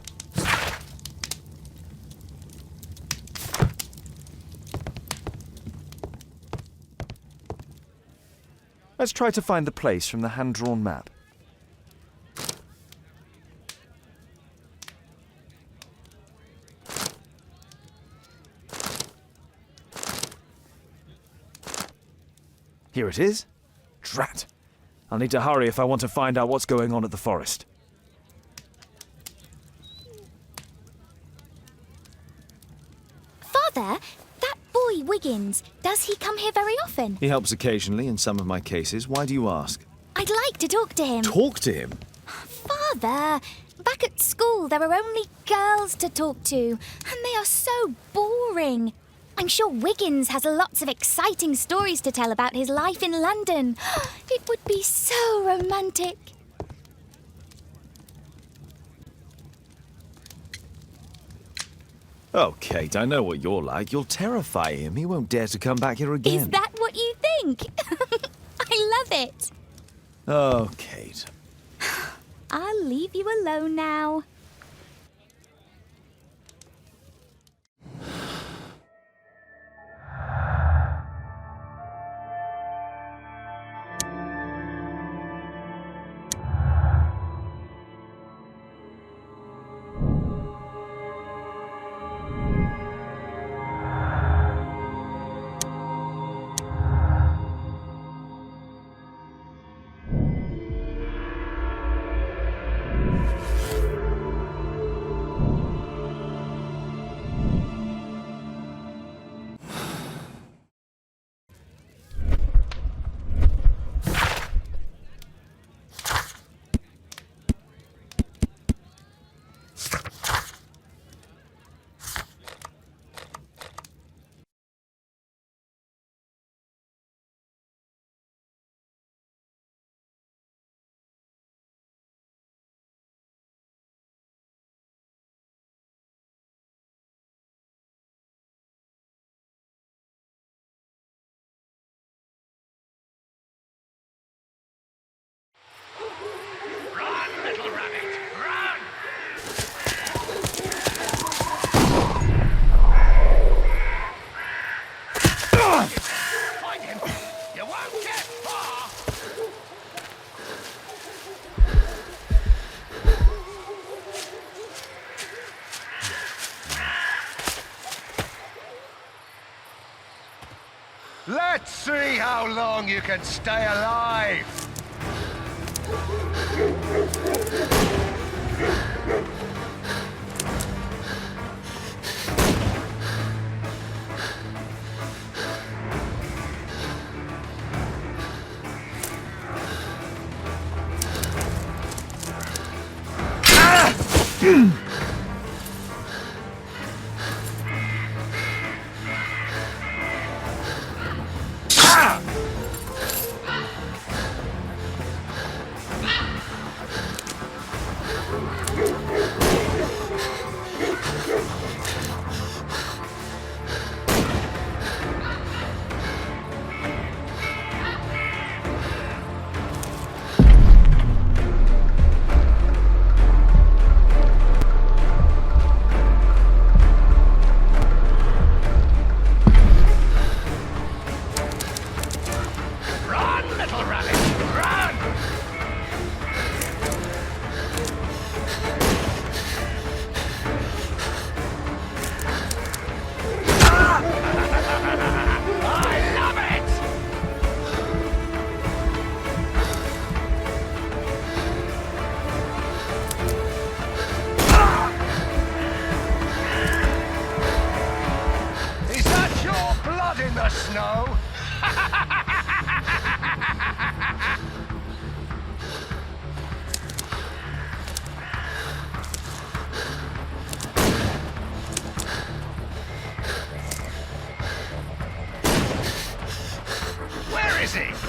Speaker 3: Let's try to find the place from the hand-drawn map. Here it is. Drat. I'll need to hurry if I want to find out what's going on at the forest.
Speaker 9: Father, that boy Wiggins, does he come here very often?
Speaker 3: He helps occasionally in some of my cases. Why do you ask?
Speaker 9: I'd like to talk to him.
Speaker 3: Talk to him?
Speaker 9: Father, back at school there are only girls to talk to, and they are so boring. I'm sure Wiggins has lots of exciting stories to tell about his life in London. It would be so romantic.
Speaker 3: Oh, Kate, I know what you're like. You'll terrify him. He won't dare to come back here again.
Speaker 9: Is that what you think? I love it.
Speaker 3: Oh, Kate.
Speaker 9: I'll leave you alone now.
Speaker 13: Let's see how long you can stay alive! is he?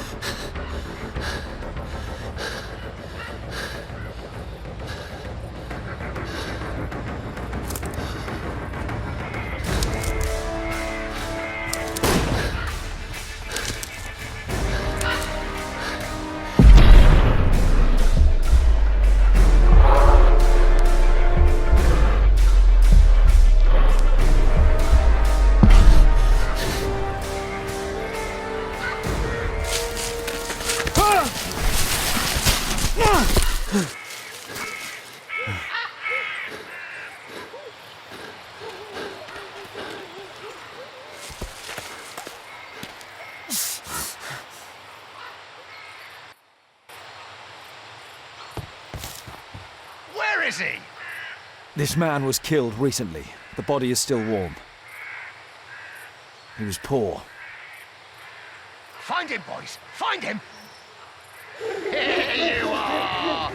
Speaker 13: Where is he?
Speaker 14: This man was killed recently. The body is still warm. He was poor.
Speaker 13: Find him, boys! Find him! Here you are!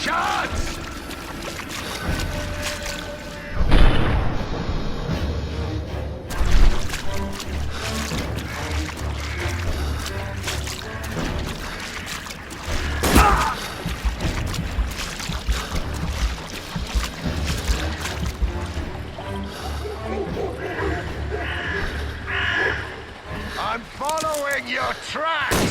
Speaker 13: chance! I'm following your tracks!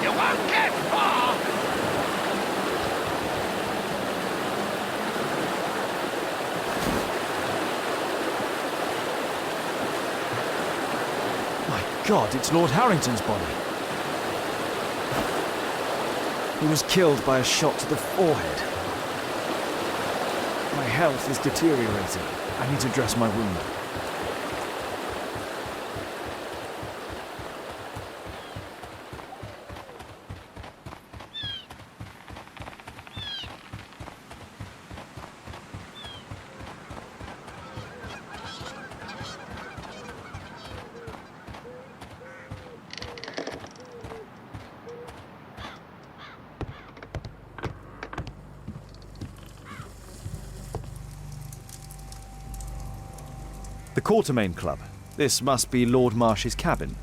Speaker 13: You won't get far!
Speaker 14: My God, it's Lord Harrington's body. He was killed by a shot to the forehead. My health is deteriorating. I need to dress my wound. The Quartermain Club. This must be Lord Marsh's cabin.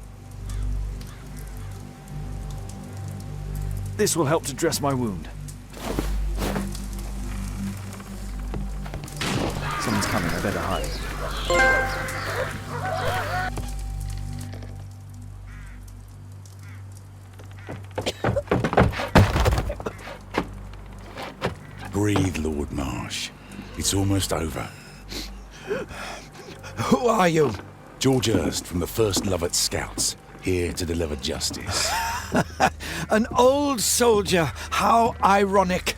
Speaker 14: This will help to dress my wound. Someone's coming, I better hide.
Speaker 15: Breathe, Lord Marsh. It's almost over.
Speaker 6: Who are you?
Speaker 15: George Hurst from the 1st Lovett Scouts, here to deliver justice.
Speaker 6: An old soldier. How ironic.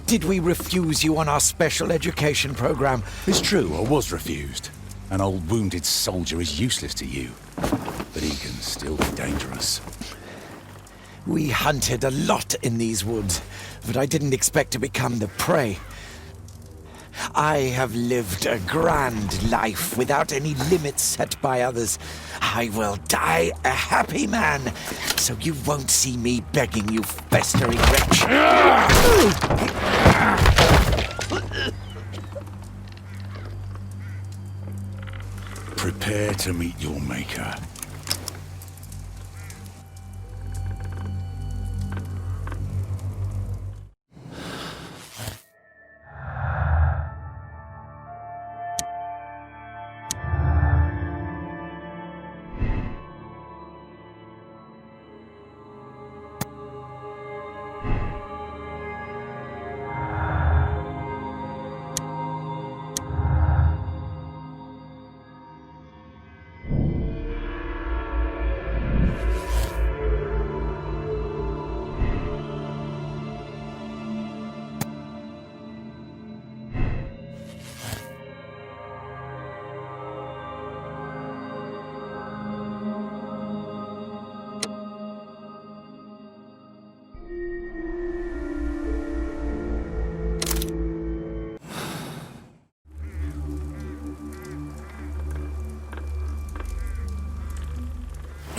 Speaker 6: Did we refuse you on our special education program?
Speaker 15: It's true, I was refused. An old wounded soldier is useless to you, but he can still be dangerous.
Speaker 6: We hunted a lot in these woods, but I didn't expect to become the prey. I have lived a grand life without any limits set by others. I will die a happy man, so you won't see me begging you festering wretch.
Speaker 15: Prepare to meet your maker.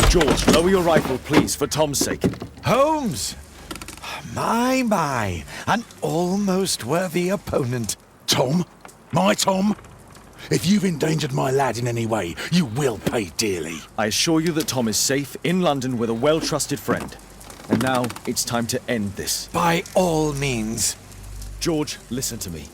Speaker 14: George, lower your rifle, please, for Tom's sake.
Speaker 6: Holmes! My, an almost worthy opponent.
Speaker 15: Tom? My Tom? If you've endangered my lad in any way, you will pay dearly.
Speaker 14: I assure you that Tom is safe in London with a well-trusted friend. And now, it's time to end this.
Speaker 6: By all means.
Speaker 14: George, listen to me.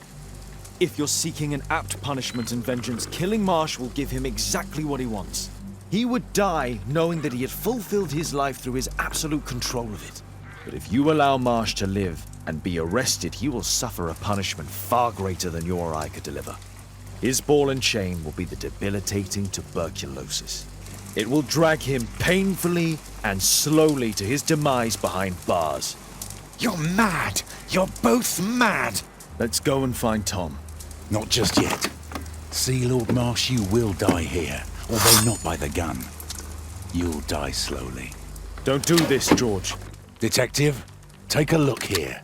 Speaker 14: If you're seeking an apt punishment and vengeance, killing Marsh will give him exactly what he wants. He would die knowing that he had fulfilled his life through his absolute control of it. But if you allow Marsh to live and be arrested, he will suffer a punishment far greater than you or I could deliver. His ball and chain will be the debilitating tuberculosis. It will drag him painfully and slowly to his demise behind bars.
Speaker 6: You're mad! You're both mad!
Speaker 14: Let's go and find Tom.
Speaker 15: Not just yet. See, Lord Marsh, you will die here, although not by the gun. You'll die slowly.
Speaker 14: Don't do this, George.
Speaker 15: Detective, take a look here.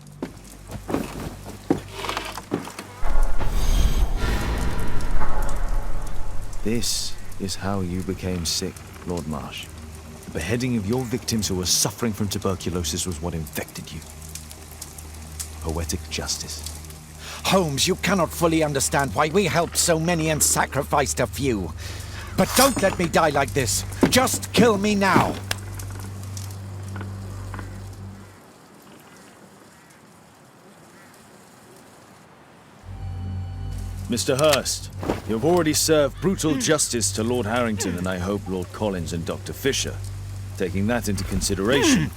Speaker 14: This is how you became sick, Lord Marsh. The beheading of your victims who were suffering from tuberculosis was what infected you. Poetic justice.
Speaker 6: Holmes, you cannot fully understand why we helped so many and sacrificed a few. But don't let me die like this. Just kill me now.
Speaker 14: Mr. Hurst, you have already served brutal justice to Lord Harrington and I hope Lord Collins and Dr. Fisher. Taking that into consideration,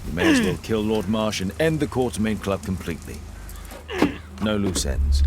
Speaker 14: you may as well kill Lord Marsh and end the Quartermain Club completely. No loose ends.